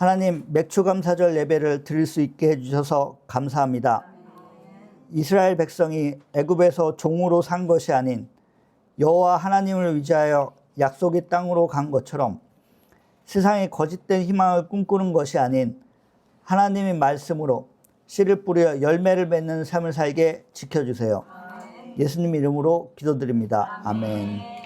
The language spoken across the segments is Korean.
하나님, 맥추감사절 예배를 드릴 수 있게 해주셔서 감사합니다. 이스라엘 백성이 애굽에서 종으로 산 것이 아닌 여호와 하나님을 의지하여 약속의 땅으로 간 것처럼 세상에 거짓된 희망을 꿈꾸는 것이 아닌 하나님의 말씀으로 씨를 뿌려 열매를 맺는 삶을 살게 지켜주세요. 예수님 이름으로 기도드립니다. 아멘.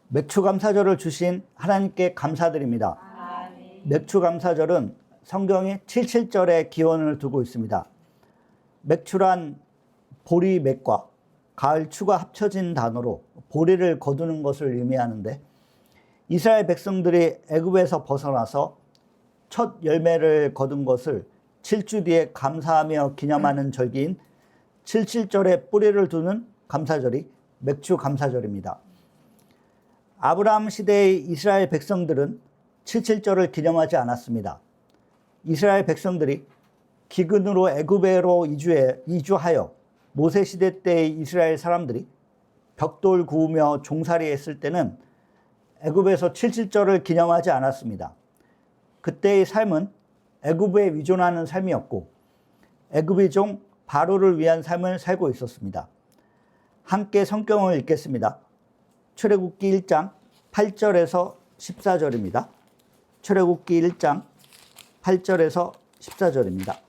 맥추감사절을 주신 하나님께 감사드립니다. 맥추감사절은 성경이 77절의 기원을 두고 있습니다. 맥추란 보리 맥과 가을 추가 합쳐진 단어로 보리를 거두는 것을 의미하는데, 이스라엘 백성들이 애굽에서 벗어나서 첫 열매를 거둔 것을 7주 뒤에 감사하며 기념하는 절기인 77절에 뿌리를 두는 감사절이 맥추감사절입니다. 아브라함 시대의 이스라엘 백성들은 77절을 기념하지 않았습니다. 이스라엘 백성들이 기근으로 애굽으로 이주하여 모세 시대 때의 이스라엘 사람들이 벽돌 구우며 종살이 했을 때는 애굽에서 77절을 기념하지 않았습니다. 그때의 삶은 애굽에 의존하는 삶이었고 애굽의 종 바로를 위한 삶을 살고 있었습니다. 함께 성경을 읽겠습니다. 출애굽기 1장 8절에서 14절입니다. 출애굽기 1장 8절에서 14절입니다.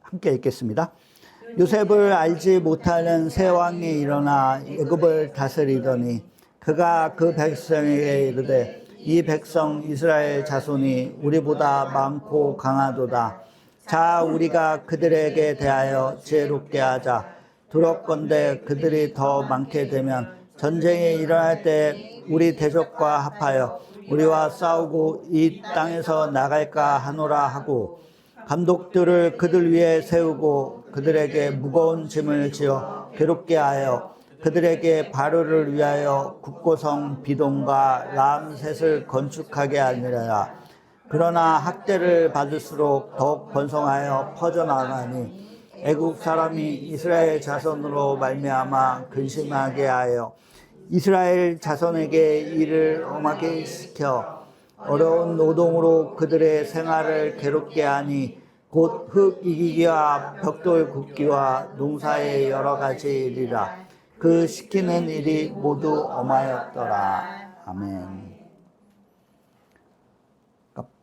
함께 읽겠습니다. 요셉을 알지 못하는 새 왕이 일어나 애굽을 다스리더니 그가 그 백성에게 이르되 이 백성 이스라엘 자손이 우리보다 많고 강하도다. 자, 우리가 그들에게 대하여 지혜롭게 하자. 두렵건대 그들이 더 많게 되면 전쟁이 일어날 때 우리 대적과 합하여 우리와 싸우고 이 땅에서 나갈까 하노라 하고, 감독들을 그들 위에 세우고 그들에게 무거운 짐을 지어 괴롭게 하여 그들에게 바로를 위하여 국고성 비돔과 람셋을 건축하게 하니라. 그러나 학대를 받을수록 더욱 번성하여 퍼져나가니 애국 사람이 이스라엘 자손으로 말미암아 근심하게 하여 이스라엘 자손에게 일을 엄하게 시켜 어려운 노동으로 그들의 생활을 괴롭게 하니 곧 흙 이기기와 벽돌 굽기와 농사의 여러 가지 일이라. 그 시키는 일이 모두 엄하였더라. 아멘. 그러니까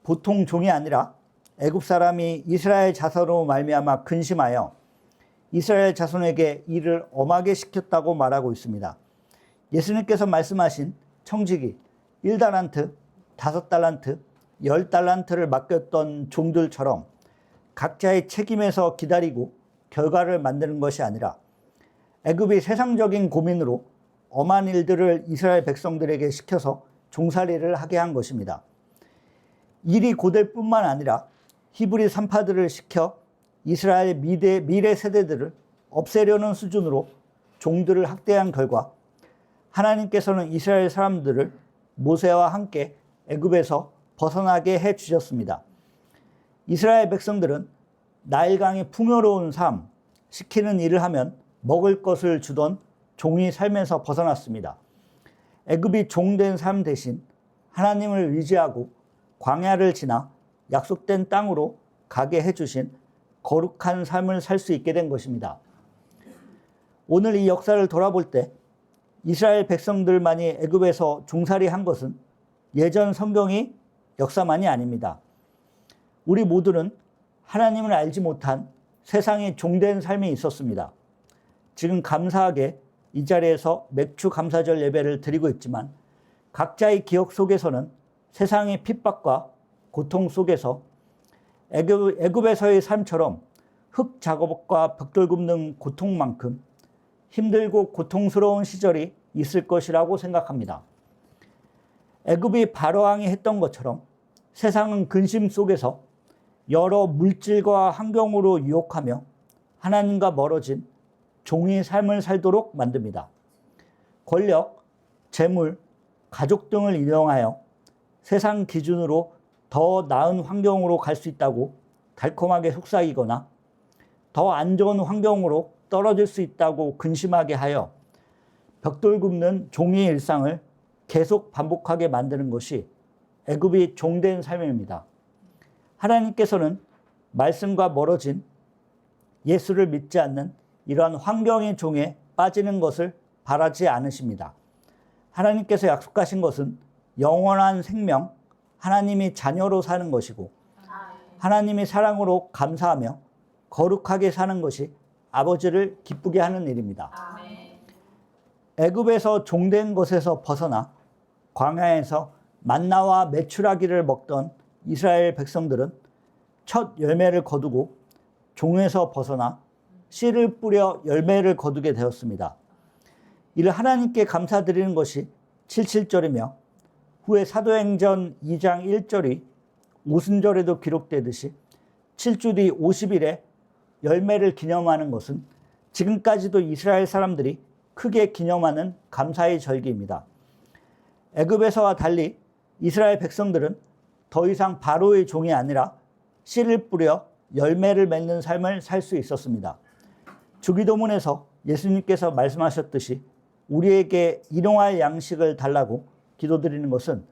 보통 종이 아니라 애굽 사람이 이스라엘 자손으로 말미암아 근심하여 이스라엘 자손에게 일을 엄하게 시켰다고 말하고 있습니다. 예수님께서 말씀하신 청지기 1달란트, 5달란트, 10달란트를 맡겼던 종들처럼 각자의 책임에서 기다리고 결과를 만드는 것이 아니라 애굽이 세상적인 고민으로 엄한 일들을 이스라엘 백성들에게 시켜서 종살이를 하게 한 것입니다. 일이 고될 뿐만 아니라 히브리 산파들을 시켜 이스라엘 미래 세대들을 없애려는 수준으로 종들을 학대한 결과 하나님께서는 이스라엘 사람들을 모세와 함께 애굽에서 벗어나게 해 주셨습니다. 이스라엘 백성들은 나일강의 풍요로운 삶, 시키는 일을 하면 먹을 것을 주던 종이 삶에서 벗어났습니다. 애굽이 종된 삶 대신 하나님을 의지하고 광야를 지나 약속된 땅으로 가게 해주신 거룩한 삶을 살 수 있게 된 것입니다. 오늘 이 역사를 돌아볼 때 이스라엘 백성들만이 애굽에서 종살이 한 것은 예전 성경이 역사만이 아닙니다. 우리 모두는 하나님을 알지 못한 세상에 종된 삶이 있었습니다. 지금 감사하게 이 자리에서 맥추 감사절 예배를 드리고 있지만 각자의 기억 속에서는 세상의 핍박과 고통 속에서 애굽에서의 삶처럼 흙 작업과 벽돌 굽는 고통만큼 힘들고 고통스러운 시절이 있을 것이라고 생각합니다. 애굽이 바로 왕이 했던 것처럼 세상은 근심 속에서 여러 물질과 환경으로 유혹하며 하나님과 멀어진 종의 삶을 살도록 만듭니다. 권력, 재물, 가족 등을 이용하여 세상 기준으로 더 나은 환경으로 갈 수 있다고 달콤하게 속삭이거나 더 안 좋은 환경으로 떨어질 수 있다고 근심하게 하여 벽돌 굽는 종의 일상을 계속 반복하게 만드는 것이 애굽이 종된 삶입니다. 하나님께서는 말씀과 멀어진 예수를 믿지 않는 이러한 환경의 종에 빠지는 것을 바라지 않으십니다. 하나님께서 약속하신 것은 영원한 생명, 하나님이 자녀로 사는 것이고 하나님의 사랑으로 감사하며 거룩하게 사는 것이 아버지를 기쁘게 하는 일입니다. 애굽에서 종된 것에서 벗어나 광야에서 만나와 메추라기를 먹던 이스라엘 백성들은 첫 열매를 거두고 종에서 벗어나 씨를 뿌려 열매를 거두게 되었습니다. 이를 하나님께 감사드리는 것이 77절이며 후에 사도행전 2장 1절이 오순절에도 기록되듯이 7주 뒤 50일에 열매를 기념하는 것은 지금까지도 이스라엘 사람들이 크게 기념하는 감사의 절기입니다. 애굽에서와 달리 이스라엘 백성들은 더 이상 바로의 종이 아니라 씨를 뿌려 열매를 맺는 삶을 살 수 있었습니다. 주기도문에서 예수님께서 말씀하셨듯이 우리에게 일용할 양식을 달라고 기도드리는 것은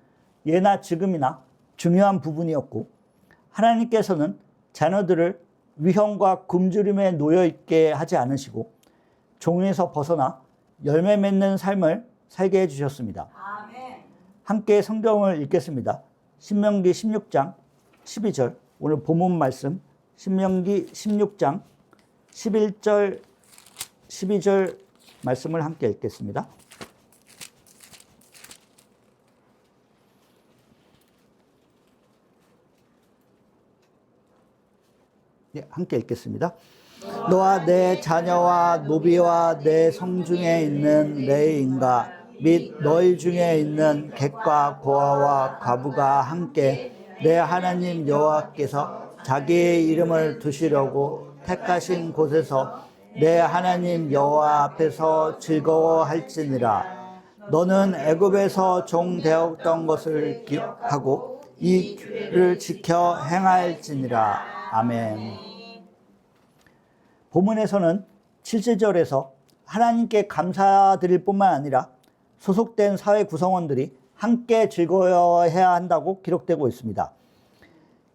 예나 지금이나 중요한 부분이었고 하나님께서는 자녀들을 위험과 굶주림에 놓여 있게 하지 않으시고 종에서 벗어나 열매 맺는 삶을 살게 해주셨습니다. 아멘. 함께 성경을 읽겠습니다. 신명기 16장 12절 오늘 본문 말씀 신명기 16장 11절 12절 말씀을 함께 읽겠습니다. 함께 읽겠습니다. 너와 내 자녀와 노비와 내 성중에 있는 레위인과 및 너희 중에 있는 객과 고아와 과부가 함께 내 하나님 여호와께서 자기의 이름을 두시려고 택하신 곳에서 내 하나님 여호와 앞에서 즐거워할지니라. 너는 애굽에서 종 되었던 것을 기억하고 이 규례를 지켜 행할지니라. 아멘. 본문에서는 7절에서 하나님께 감사드릴 뿐만 아니라 소속된 사회 구성원들이 함께 즐거워해야 한다고 기록되고 있습니다.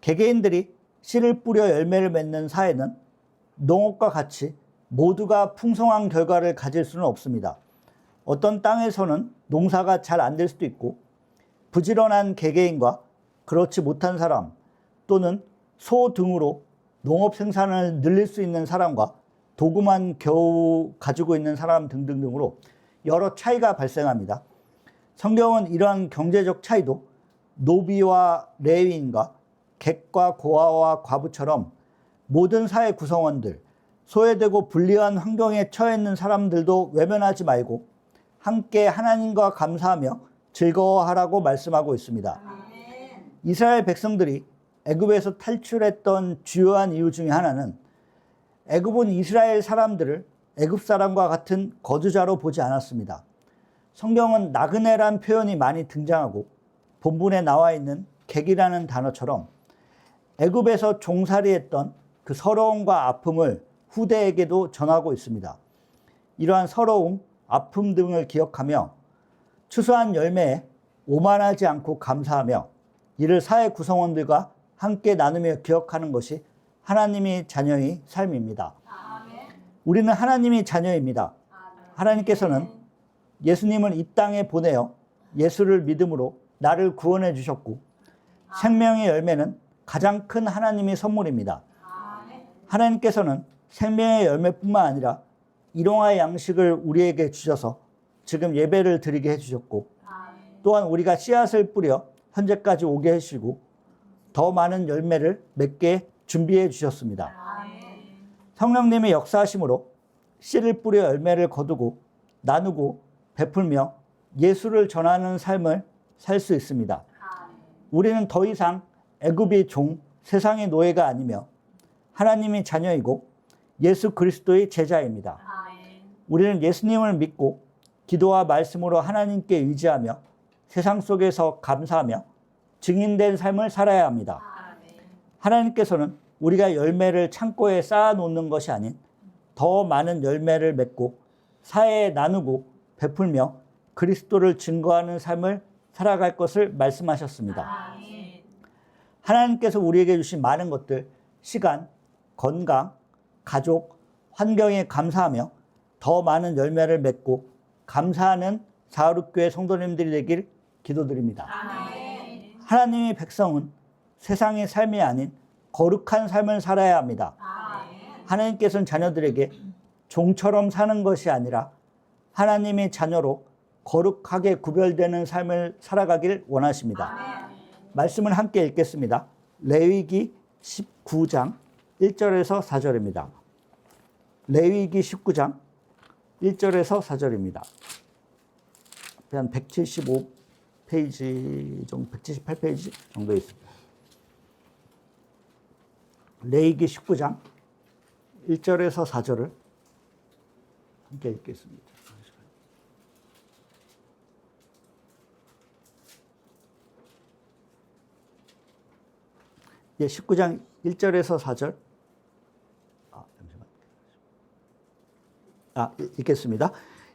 개개인들이 씨를 뿌려 열매를 맺는 사회는 농업과 같이 모두가 풍성한 결과를 가질 수는 없습니다. 어떤 땅에서는 농사가 잘 안 될 수도 있고 부지런한 개개인과 그렇지 못한 사람 또는 소 등으로 농업 생산을 늘릴 수 있는 사람과 도구만 겨우 가지고 있는 사람 등등으로 여러 차이가 발생합니다. 성경은 이러한 경제적 차이도 노비와 레위인과 객과 고아와 과부처럼 모든 사회 구성원들, 소외되고 불리한 환경에 처해 있는 사람들도 외면하지 말고 함께 하나님과 감사하며 즐거워하라고 말씀하고 있습니다. 이스라엘 백성들이 애굽에서 탈출했던 주요한 이유 중에 하나는 애굽은 이스라엘 사람들을 애굽 사람과 같은 거주자로 보지 않았습니다. 성경은 나그네란 표현이 많이 등장하고 본문에 나와 있는 객이라는 단어처럼 애굽에서 종살이했던 그 서러움과 아픔을 후대에게도 전하고 있습니다. 이러한 서러움, 아픔 등을 기억하며 추수한 열매에 오만하지 않고 감사하며 이를 사회 구성원들과 함께 나누며 기억하는 것이 하나님의 자녀의 삶입니다. 우리는 하나님의 자녀입니다. 하나님께서는 예수님을 이 땅에 보내어 예수를 믿음으로 나를 구원해 주셨고 생명의 열매는 가장 큰 하나님의 선물입니다. 하나님께서는 생명의 열매뿐만 아니라 일용할 양식을 우리에게 주셔서 지금 예배를 드리게 해주셨고 또한 우리가 씨앗을 뿌려 현재까지 오게 해주시고 더 많은 열매를 맺게 준비해 주셨습니다. 성령님의 역사하심으로 씨를 뿌려 열매를 거두고 나누고 베풀며 예수를 전하는 삶을 살 수 있습니다. 우리는 더 이상 애굽의 종, 세상의 노예가 아니며 하나님의 자녀이고 예수 그리스도의 제자입니다. 우리는 예수님을 믿고 기도와 말씀으로 하나님께 의지하며 세상 속에서 감사하며 증인된 삶을 살아야 합니다. 하나님께서는 우리가 열매를 창고에 쌓아놓는 것이 아닌 더 많은 열매를 맺고 사회에 나누고 베풀며 그리스도를 증거하는 삶을 살아갈 것을 말씀하셨습니다. 하나님께서 우리에게 주신 많은 것들, 시간, 건강, 가족, 환경에 감사하며 더 많은 열매를 맺고 감사하는 사하룻교회 성도님들이 되길 기도드립니다. 하나님의 백성은 세상의 삶이 아닌 거룩한 삶을 살아야 합니다. 하나님께서는 자녀들에게 종처럼 사는 것이 아니라 하나님의 자녀로 거룩하게 구별되는 삶을 살아가길 원하십니다. 말씀을 함께 읽겠습니다. 레위기 19장 1절에서 4절입니다. 레위기 19장 1절에서 4절입니다. 한 175페이지 정도, 178페이지 정도 있습니다. 레위기 19장 1절에서 4절을 함께 읽겠습니다. 예, 19장 1절에서 4절. 읽겠습니다.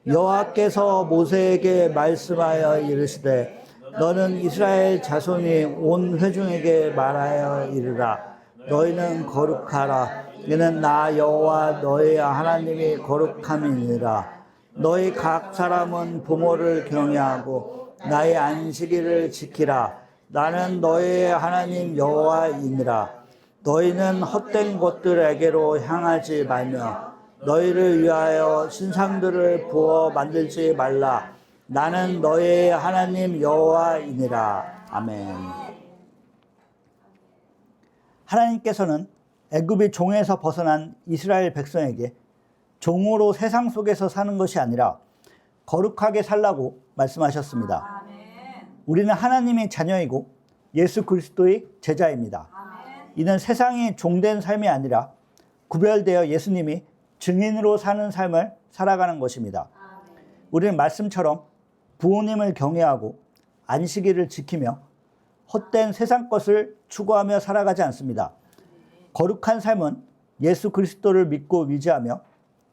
여호와께서 모세에게 말씀하여 이르시되 너는 이스라엘 자손이 온 회중에게 말하여 이르라. 너희는 거룩하라. 이는 나 여호와 너희 하나님이 거룩함이니라. 너희 각 사람은 부모를 경외하고 나의 안식일을 지키라. 나는 너희의 하나님 여호와이니라. 너희는 헛된 것들에게로 향하지 말며 너희를 위하여 신상들을 부어 만들지 말라. 나는 너희의 하나님 여호와이니라. 아멘. 하나님께서는 애굽의 종에서 벗어난 이스라엘 백성에게 종으로 세상 속에서 사는 것이 아니라 거룩하게 살라고 말씀하셨습니다. 우리는 하나님의 자녀이고 예수 그리스도의 제자입니다. 이는 세상의 종된 삶이 아니라 구별되어 예수님이 증인으로 사는 삶을 살아가는 것입니다. 우리는 말씀처럼 부모님을 경외하고 안식일을 지키며 헛된 세상 것을 추구하며 살아가지 않습니다. 거룩한 삶은 예수 그리스도를 믿고 의지하며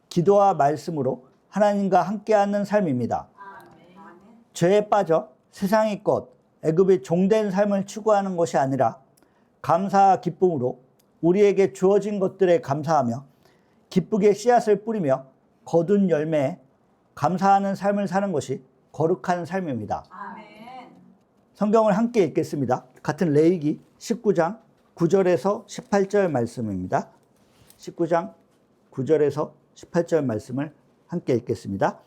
기도와 말씀으로 하나님과 함께하는 삶입니다. 죄에 빠져 세상의 것, 애굽의 종된 삶을 추구하는 것이 아니라 감사와 기쁨으로 우리에게 주어진 것들에 감사하며 기쁘게 씨앗을 뿌리며 거둔 열매에 감사하는 삶을 사는 것이 거룩한 삶입니다. 성경을 함께 읽겠습니다. 같은 레위기 19장 9절에서 18절 말씀입니다. 19장 9절에서 18절 말씀을 함께 읽겠습니다.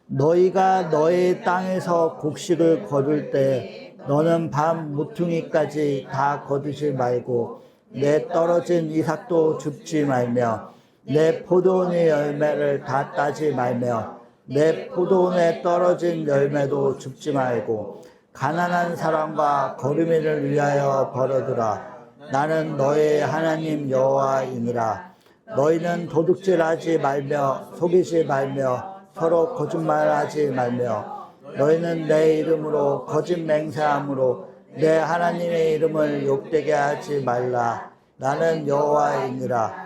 너희가 너의 땅에서 곡식을 거둘 때 너는 밤 모퉁이까지 다 거두지 말고 내 떨어진 이삭도 줍지 말며 내 포도원의 열매를 다 따지 말며 내 포도원에 떨어진 열매도 줍지 말고 가난한 사람과 거르미를 위하여 벌어두라. 나는 너의 하나님 여호와이니라. 너희는 도둑질하지 말며 속이지 말며 서로 거짓말하지 말며 너희는 내 이름으로 거짓 맹세함으로 내 하나님의 이름을 욕되게 하지 말라. 나는 여호와이니라.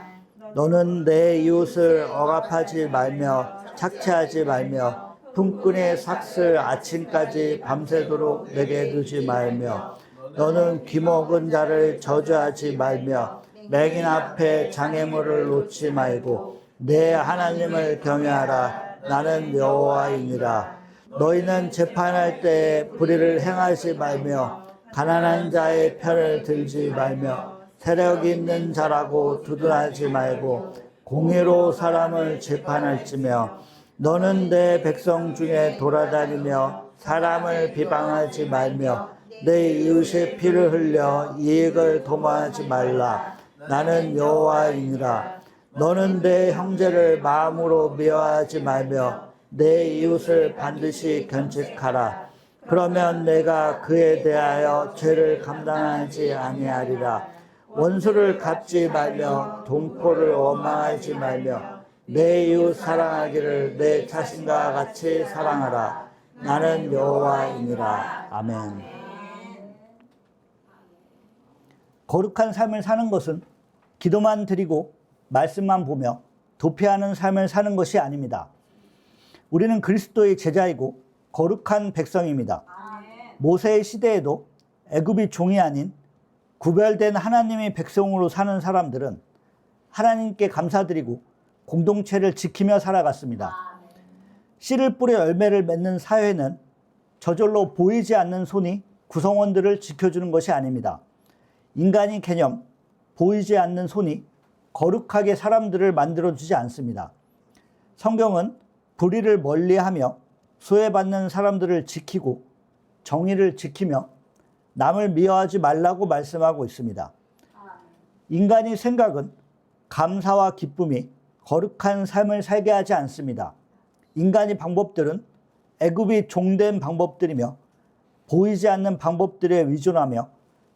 너는 내 이웃을 억압하지 말며 착취하지 말며 품꾼의 삭슬 아침까지 밤새도록 내게 두지 말며 너는 귀먹은 자를 저주하지 말며 맹인 앞에 장애물을 놓지 말고 내 하나님을 경외하라. 나는 여호와이니라. 너희는 재판할 때 불의를 행하지 말며 가난한 자의 편을 들지 말며 세력 있는 자라고 두둔하지 말고 공의로 사람을 재판할지며 너는 내 백성 중에 돌아다니며 사람을 비방하지 말며 내 이웃의 피를 흘려 이익을 도모하지 말라. 나는 여호와이니라. 너는 내 형제를 마음으로 미워하지 말며 내 이웃을 반드시 견책하라. 그러면 내가 그에 대하여 죄를 감당하지 아니하리라. 원수를 갚지 말며 동포를 원망하지 말며 내 이웃 사랑하기를 내 자신과 같이 사랑하라. 나는 여호와이니라. 아멘. 거룩한 삶을 사는 것은 기도만 드리고 말씀만 보며 도피하는 삶을 사는 것이 아닙니다. 우리는 그리스도의 제자이고 거룩한 백성입니다. 모세의 시대에도 애굽이 종이 아닌 구별된 하나님의 백성으로 사는 사람들은 하나님께 감사드리고 공동체를 지키며 살아갔습니다. 씨를 뿌려 열매를 맺는 사회는 저절로 보이지 않는 손이 구성원들을 지켜주는 것이 아닙니다. 인간의 개념, 보이지 않는 손이 거룩하게 사람들을 만들어주지 않습니다. 성경은 불의를 멀리하며 소외받는 사람들을 지키고 정의를 지키며 남을 미워하지 말라고 말씀하고 있습니다. 인간의 생각은 감사와 기쁨이 거룩한 삶을 살게 하지 않습니다. 인간의 방법들은 애굽이 종된 방법들이며 보이지 않는 방법들에 의존하며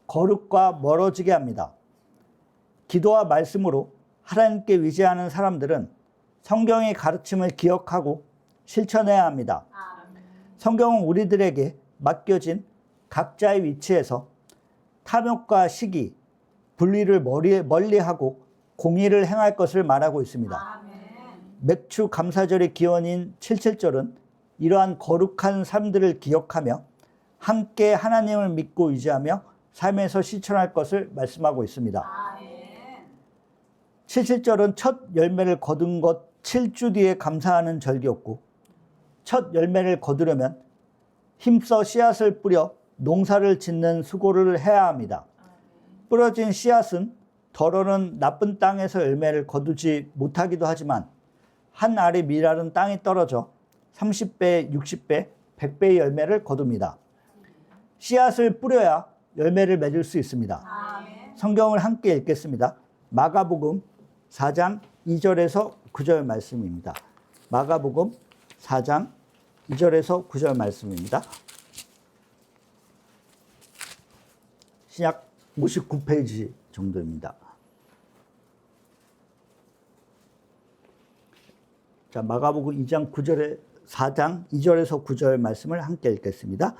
거룩과 멀어지게 합니다. 기도와 말씀으로 하나님께 의지하는 사람들은 성경의 가르침을 기억하고 실천해야 합니다. 성경은 우리들에게 맡겨진 각자의 위치에서 탐욕과 시기, 분리를 멀리하고 공의를 행할 것을 말하고 있습니다. 맥주 감사절의 기원인 77절은 이러한 거룩한 삶들을 기억하며 함께 하나님을 믿고 의지하며 삶에서 실천할 것을 말씀하고 있습니다. 77절은 첫 열매를 거둔 것 7주 뒤에 감사하는 절기였고, 첫 열매를 거두려면 힘써 씨앗을 뿌려 농사를 짓는 수고를 해야 합니다. 뿌려진 씨앗은 더러는 나쁜 땅에서 열매를 거두지 못하기도 하지만 한 알의 밀알은 땅에 떨어져 30배, 60배, 100배의 열매를 거둡니다. 씨앗을 뿌려야 열매를 맺을 수 있습니다. 성경을 함께 읽겠습니다. 마가복음 4장 2절에서 9절 말씀입니다. 마가복음 4장 2절에서 9절 말씀입니다. 신약 59페이지 정도입니다. 자, 마가복음 2장 9절에 4장 2절에서 9절 말씀을 함께 읽겠습니다.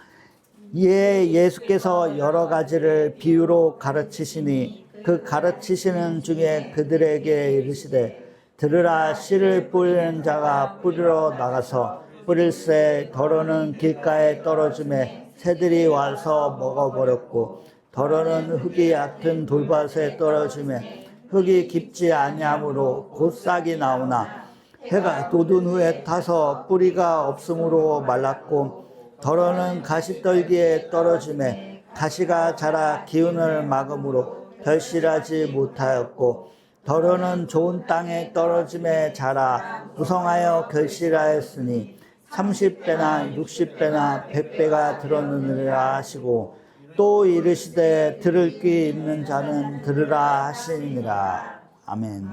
이에 예수께서 여러 가지를 비유로 가르치시니 그 가르치시는 중에 그들에게 이르시되 들으라. 씨를 뿌리는 자가 뿌리러 나가서 뿌릴새 더러는 길가에 떨어짐에 새들이 와서 먹어버렸고 더러는 흙이 얕은 돌밭에 떨어짐에 흙이 깊지 아니하므로 곧 싹이 나오나 해가 돋은 후에 타서 뿌리가 없으므로 말랐고 더러는 가시떨기에 떨어짐에 가시가 자라 기운을 막음으로 결실하지 못하였고 더러는 좋은 땅에 떨어짐에 자라 무성하여 결실하였으니 30배나 60배나 100배가 들었느니라 하시고 또 이르시되 들을 귀 있는 자는 들으라 하시니라. 아멘.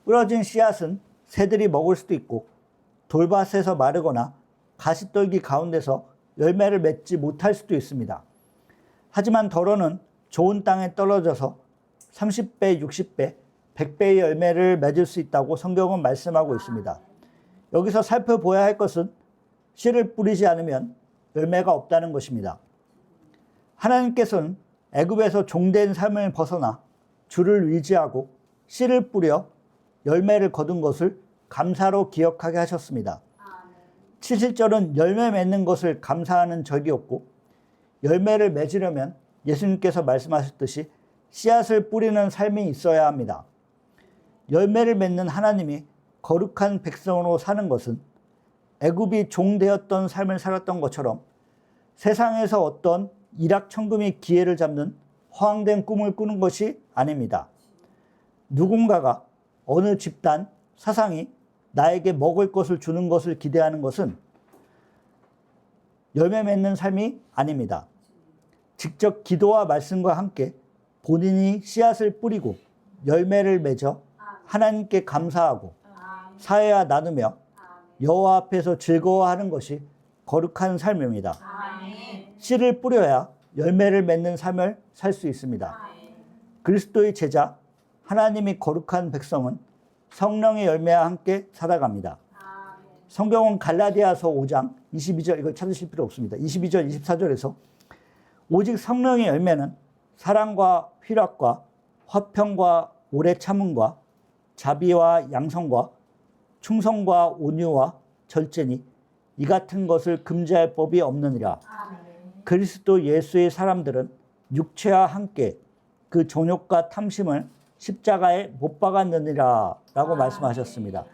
뿌려진 씨앗은 새들이 먹을 수도 있고 돌밭에서 마르거나 가시떨기 가운데서 열매를 맺지 못할 수도 있습니다. 하지만 더러는 좋은 땅에 떨어져서 30배, 60배, 100배의 열매를 맺을 수 있다고 성경은 말씀하고 있습니다. 여기서 살펴보아야 할 것은 씨를 뿌리지 않으면 열매가 없다는 것입니다. 하나님께서는 애굽에서 종된 삶을 벗어나 주를 의지하고 씨를 뿌려 열매를 거둔 것을 감사로 기억하게 하셨습니다. 77절은 열매 맺는 것을 감사하는 절기였고 열매를 맺으려면 예수님께서 말씀하셨듯이 씨앗을 뿌리는 삶이 있어야 합니다. 열매를 맺는 하나님이 거룩한 백성으로 사는 것은 애굽이 종되었던 삶을 살았던 것처럼 세상에서 어떤 일확천금의 기회를 잡는 허황된 꿈을 꾸는 것이 아닙니다. 누군가가 어느 집단, 사상이 나에게 먹을 것을 주는 것을 기대하는 것은 열매 맺는 삶이 아닙니다. 직접 기도와 말씀과 함께 본인이 씨앗을 뿌리고 열매를 맺어 하나님께 감사하고 사회와 나누며 여호와 앞에서 즐거워하는 것이 거룩한 삶입니다. 씨를 뿌려야 열매를 맺는 삶을 살 수 있습니다. 그리스도의 제자, 하나님이 거룩한 백성은 성령의 열매와 함께 살아갑니다. 성경은 갈라디아서 5장 22절, 이거 찾으실 필요 없습니다. 22절, 24절에서 오직 성령의 열매는 사랑과 희락과 화평과 오래 참음과 자비와 양성과 충성과 온유와 절제니 이 같은 것을 금지할 법이 없느니라. 그리스도 예수의 사람들은 육체와 함께 그 정욕과 탐심을 십자가에 못 박았느니라 라고 말씀하셨습니다.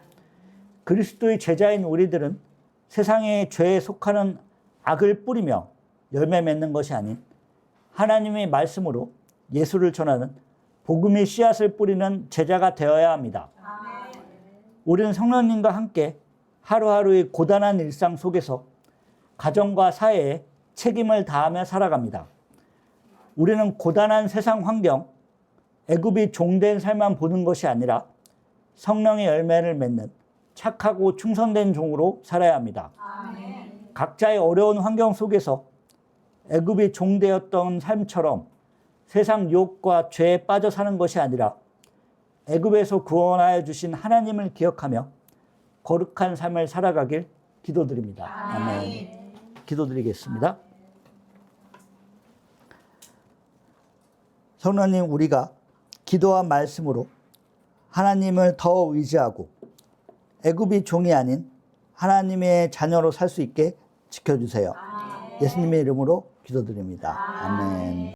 그리스도의 제자인 우리들은 세상의 죄에 속하는 악을 뿌리며 열매 맺는 것이 아닌 하나님의 말씀으로 예수를 전하는 복음의 씨앗을 뿌리는 제자가 되어야 합니다. 우리는 성령님과 함께 하루하루의 고단한 일상 속에서 가정과 사회에 책임을 다하며 살아갑니다. 우리는 고단한 세상 환경, 애굽이 종된 삶만 보는 것이 아니라 성령의 열매를 맺는 착하고 충성된 종으로 살아야 합니다. 각자의 어려운 환경 속에서 애굽이 종되었던 삶처럼 세상 유혹과 죄에 빠져 사는 것이 아니라 애굽에서 구원하여 주신 하나님을 기억하며 거룩한 삶을 살아가길 기도드립니다. 아멘. 기도드리겠습니다. 성령님, 우리가 기도와 말씀으로 하나님을 더 의지하고 애굽이 종이 아닌 하나님의 자녀로 살 수 있게 지켜주세요. 예수님의 이름으로 기도드립니다. 아멘.